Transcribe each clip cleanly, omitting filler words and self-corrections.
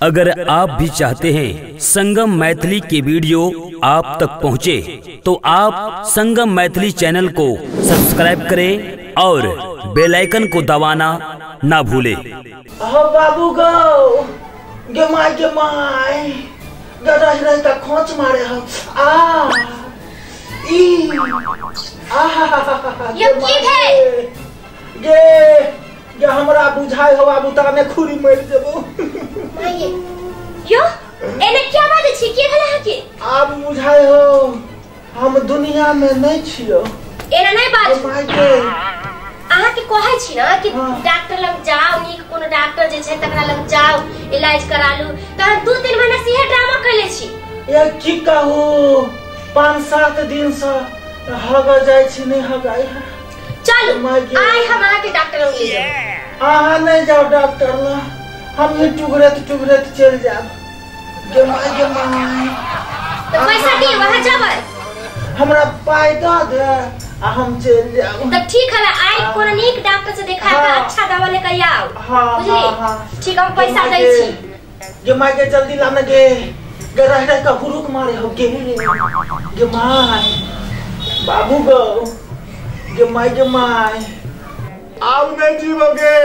अगर आप भी चाहते हैं संगम मैथिली के वीडियो आप तक पहुंचे, तो आप संगम मैथिली चैनल को सब्सक्राइब करें और बेल आइकन को दबाना ना भूलें। बाबू गो गेमाई गदह का खोच मारे हो ये की है गे हमरा बुझाई हो बाबू ताने खुरी मर जेबो यो एने क्या बात छी के हला के आप बुझाई हो हम दुनिया में नहीं छियो एने नहीं बात माय के आहा के कहै छी ना कि डॉक्टर लग जाओ, नीक कोनो डॉक्टर जे छै तकरा लग जाओ, इलाज करालू। त 2-3 महीना से हे ड्रामा कैले छी। ये की कहू 5-7 दिन से हग जाय छी नहीं हगाई है। चलो आइ हम आके डॉक्टर लग ले जाओ। आहा नहीं जाओ डॉक्टर ला, हम ये टुगरेत चल जाब। गे माय तो पैसा दिए वहां जाबै, हमरा पाई द दे आ हम चल जाब। तो ठीक है, आई कोनो नीक डॉक्टर से देखा के अच्छा दवा लेके आओ। बुझली? ठीक हम पैसा दै छी। गे माय के जल्दी लाना गे रह का हुरुक मारे हो गे my Babu go gay my आओ नहीं जीवोगे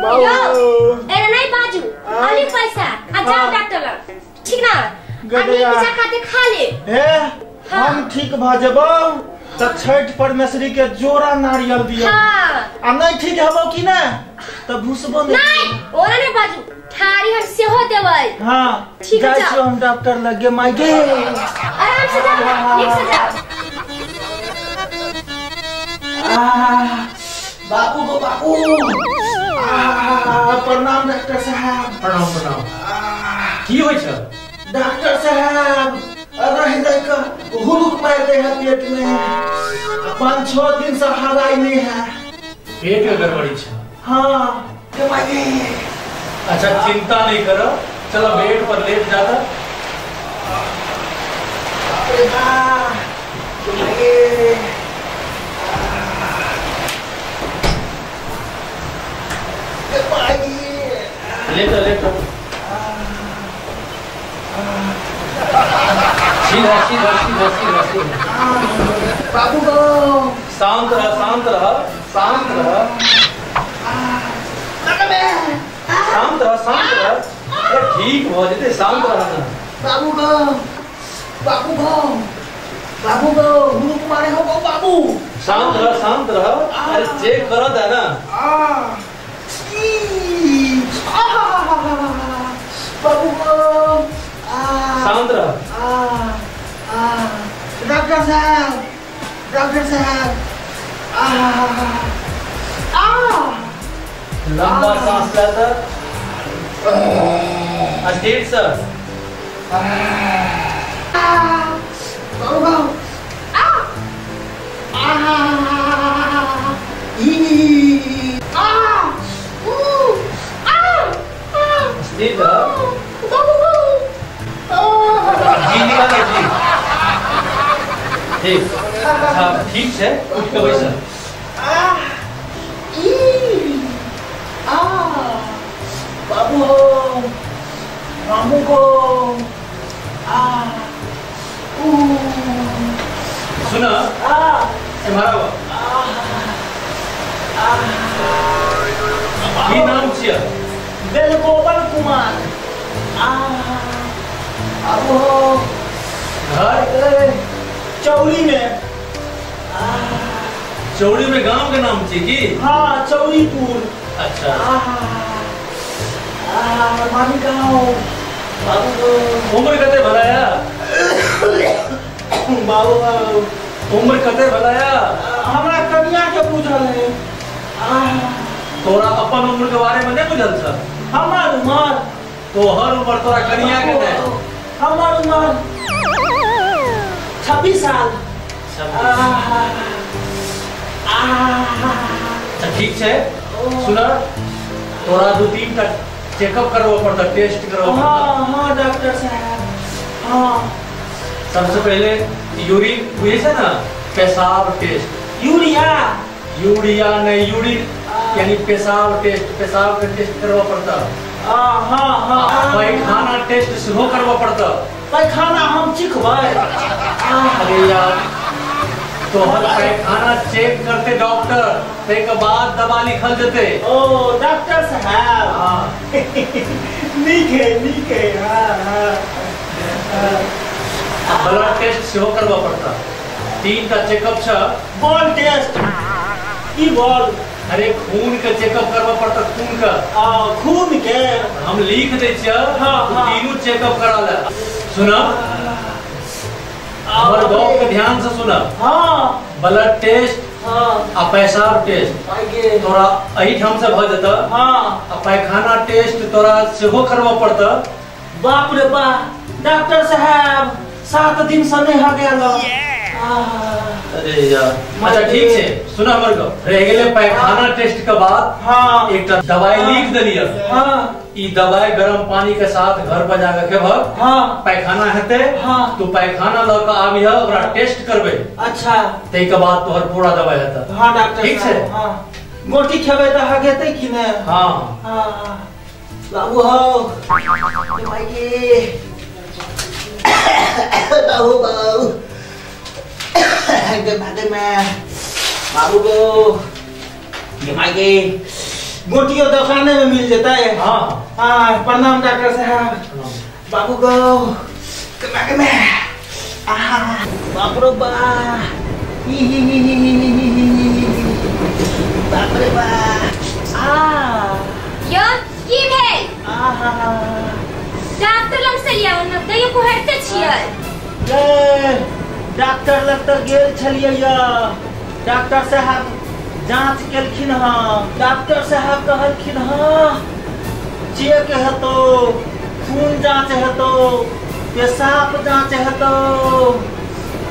बाबू। एरे नहीं बाजू, खाली पैसा आ जाओ डॉक्टर लग, ठीक ना? अभी जाके दिखा ले। हम ठीक भ जेबो त छठ परमेश्वरी के जोरा नारियल दियो। आ नहीं ठीक हेबो कि ना त भूसबो नहीं ओरा नहीं बाजू, थारी हम सेहो देबै। हां ठीक है, जाओ हम डॉक्टर लगे माय गे आराम से जाओ, ठीक से जाओ। बाबू गो बाबू प्रणाम डॉक्टर साहब। प्रणाम की होय छ डॉक्टर साहब? रह का हुरुक मार दे है पेट में, 5-6 दिन से हगाई नहीं है। पेट में गड़बड़ी छ? हां अच्छा चिंता नहीं करो, चलो बेड पर लेट जाता। लेटो सीधा। बाबू गो शांत रह। ठीक हो जते, शांत रह ना। बाबू गो हुरुक मारे हो बाबू। शांत रह। अरे चेक करो दा ना। बाबू गो शांत रह। डॉक्टर साहब लंबा सांस लेता। State sir. जी निकालो जी। ठीक है, उठ के बैठ। बाबू को सुना मारा की नाम छिया? बेलगोबल कुमार। अब घर चौड़ी में। चौड़ी में गांव के नाम छी की? हाँ चौड़ीपुर। अच्छा मानी गाँव। उम्र कते भलाया? बाबू उम्र कते भलाया? हमरा कन्या के पूछल है। तोरा अपन उम्र के बारे में नहीं बुझल छ? हमार उम्र तो हर उम्र तोरा कन्या के दे। हमार उम्र 26 साल। ठीक है, सुना तोरा 2-3 टा चेकअप करवा पड़ता, टेस्ट करवा पड़ता। हाँ डॉक्टर साहब। हाँ सबसे पहले यूरिन हुए से ना, पेशाब टेस्ट। यूरिया नहीं यूरिन यानी पेशाब टेस्ट, पेशाब का टेस्ट करवा पड़ता। पैखाना टेस्ट सेहो करबो पड़ता। पैखाना हम चिखबै? अरे यार तोहर पैखाना चेक करते डॉक्टर, ते के बाद दवा लिखल देते। ओ डॉक्टर साहब नीक है। ब्लड टेस्ट सेहो करबो पड़ता। 3 टा चेकअप छ। बॉल टेस्ट की बॉल? अरे खून के चेकअप करबो पड़ता। खून का खून के हम लिख दे छ। हाँ। तीनों चेकअप करा ले। सुना हमर गाँव के ध्यान से सुना। हाँ ब्लड टेस्ट आ पेशाब टेस्ट तोरा एही ठाम से भ जता। आ पैखाना टेस्ट तोरा सेहो करबो पड़ता। बाप रे बाप डॉक्टर साहब 7 दिन से नहीं हो गया। अरे यार अच्छा ठीक है सुना हमर को रह गेले पैखाना टेस्ट के बाद एक दवाई लिख देलिए। ई दवाई गरम पानी के साथ घर पर जाके खेबक। पैखाना हेते तो पैखाना ल के आबिह ओकरा टेस्ट करबे। अच्छा ते के बाद तोहर पूरा दवाई हेता। हां डॉक्टर ठीक है। गोटी खेबे त हगेतै कि नै? हां बाबू हो भाई के बाबू के में बाबू को ये गोटियों दुकाने में मिल जाता है। प्रणाम डॉक्टर साहब। बाबू को में बाप रे बाप रे यो की भेल? डॉक्टर लग से लिया न त ये कोहरते छियै। डॉक्टर लग तो गेल छलिए या डॉक्टर साहब जांच केलखिन हां। डॉक्टर साहब कहलखिन हां चेक हेतो, खून जांच हेतो, पेशाब जांच हेतो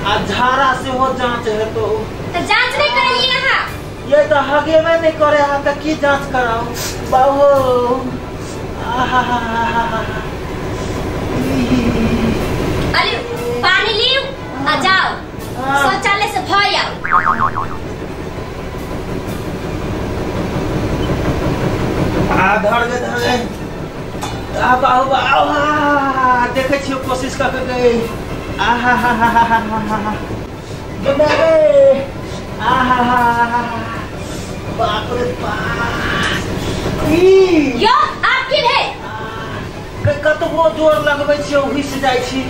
आ झाड़ा से हो जांच हेतो। तो जांच नहीं करली ना? ये तो हगे में नहीं करे हा त की जांच कराओ बाबू? अरे पानी लियो आ जाओ शौचालय से भय आओ। धर गए बाबू देखे छियो कोशिश कर गए। बाप रे यो आप की है? कतबो जोर लगबै छियो घिस जाइ छी।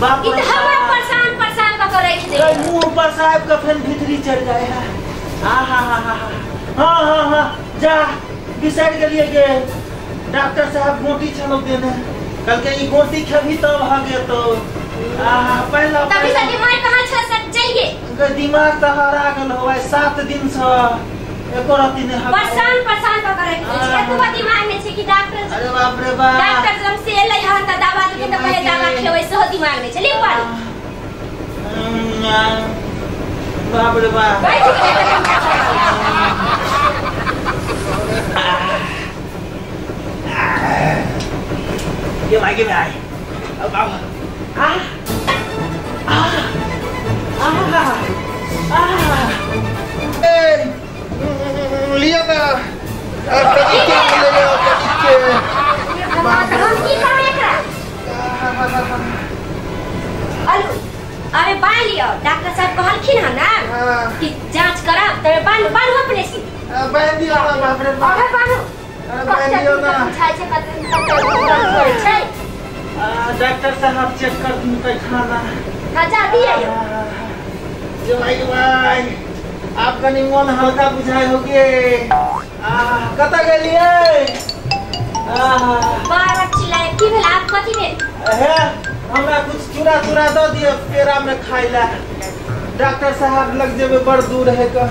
बाप रे हमरा परेशान क करे छै। मुंह पर साहब का फिर भीतरी चढ़ जाए है। हाँ जा बिसर गेलिए गे। डॉक्टर साहब गोटी छलो देने कल के ई गोटी खेबी तब भागे तो पहला तभी से दिमाग कहां छ सक जाइए। दिमाग तो हरा गेल होय 7 दिन से एको राती ने परेशान क करे छै। एको दिमाग में छै कि डॉक्टर। अरे बाप रे बाप डॉक्टर जब से एलै हन त दवा देके त पहले दवा खेबै सो दिमाग में छै। ले पानी बाप रे बाप ये भाई अब लिया ना अरे बांध लियो। डॉक्टर साहब कहलखिन है ना कि जांच कराब तबे बांधो अपने से। बांध दियो ना बाप रे बाप। अरे बांधो बांध दियो ना। डॉक्टर साहब चेक कर दूं पैखाना। हां जा दिए। ये भाई आपका मन हल्का बुझाए होगे। कत गेलिए? बार चिल्लाए की भेल? आप कथि भेल? है हमरा कुछ चूरा दो दिए पेड़ा में खाइला। डॉक्टर साहब लग जेबे बड़ दूर है का।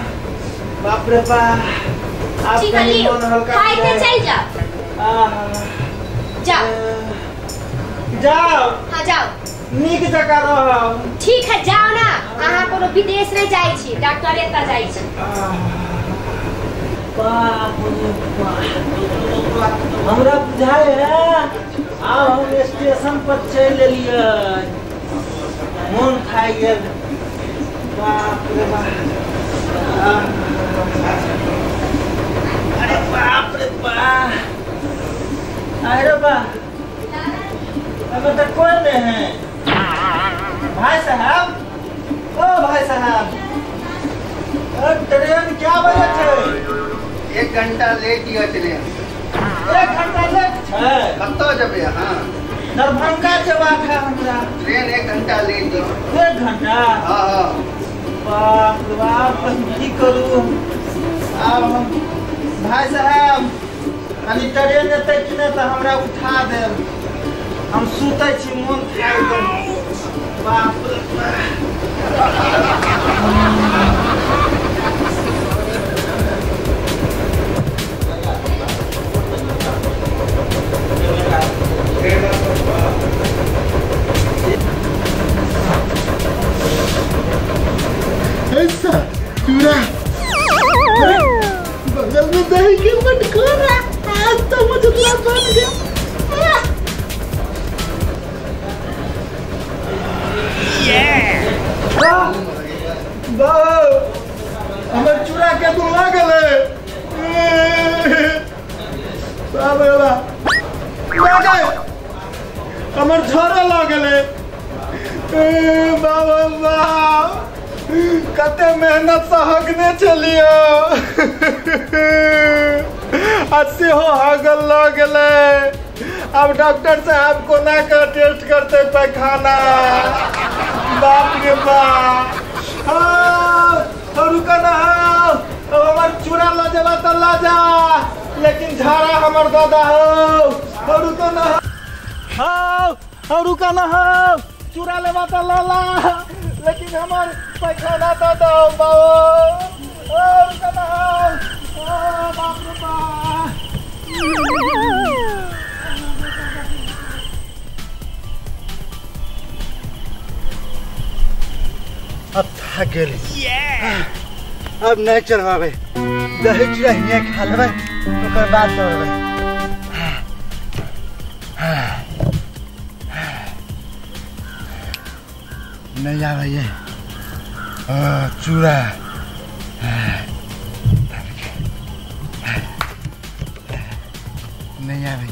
बाप रे बाप आपका मन हल्का खाई के चल जा। जाओ जाओ। हां जाओ नीक जगह रहो। ठीक है जाओ ना। अहाँ कोनो विदेश नहीं जाई छी, डॉक्टर एता जाई छी। बाप रे बाप हमरा बुझाए आओ हम स्टेशन पर चल एलिए। मन खाई गेल। बाप रे बाप अरे बाप रे बाप 1 घंटा लेट ही ट्रेन। 1 घंटा लेट है कत्तो जबे? हाँ दरभंगा जबाक है हमरा। ट्रेन 1 घंटा लेट। 1 घंटा? हाँ। बाप रे बाप, की करूँ अब हम? भाई साहब कनी ट्रेन एतै कि नहीं तो हमरा उठा देब, हम सुतै छी, मोन खाइ देब। बाप रे ऐसा चूरा बगल में दही के मटकोरा, आज तो मुझे बन गया। हमर चूड़ा के तू ला गेले बाबा, हमर झोरा ला गेले बाबा। कते मेहनत से हगने चलियो अस्सी हो हगल ला गेले। अब डॉक्टर साहब को ना कर टेस्ट करते पैखाना। बाप रे बाप, रुका ना, अब हमार चूड़ा ला जावा तो ला जा, लेकिन झाड़ा हमार दादा हो। रुका ना, रुका ना, चूड़ा लेवा तो ला, लेकिन हमार पैखाना दादा हो बाबू। रुका ना, बाप रे बाप। अब थक गेली, अब नहीं चलवाबे, दही चूड़ा हियाँ खा लेबै, ओकर बाद दौड़बै। नहीं आवे ये चूड़ा, नहीं आवे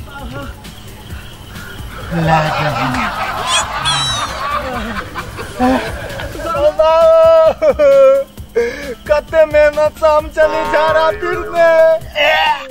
कते मेहनत से हम चली जा रहा फिर में।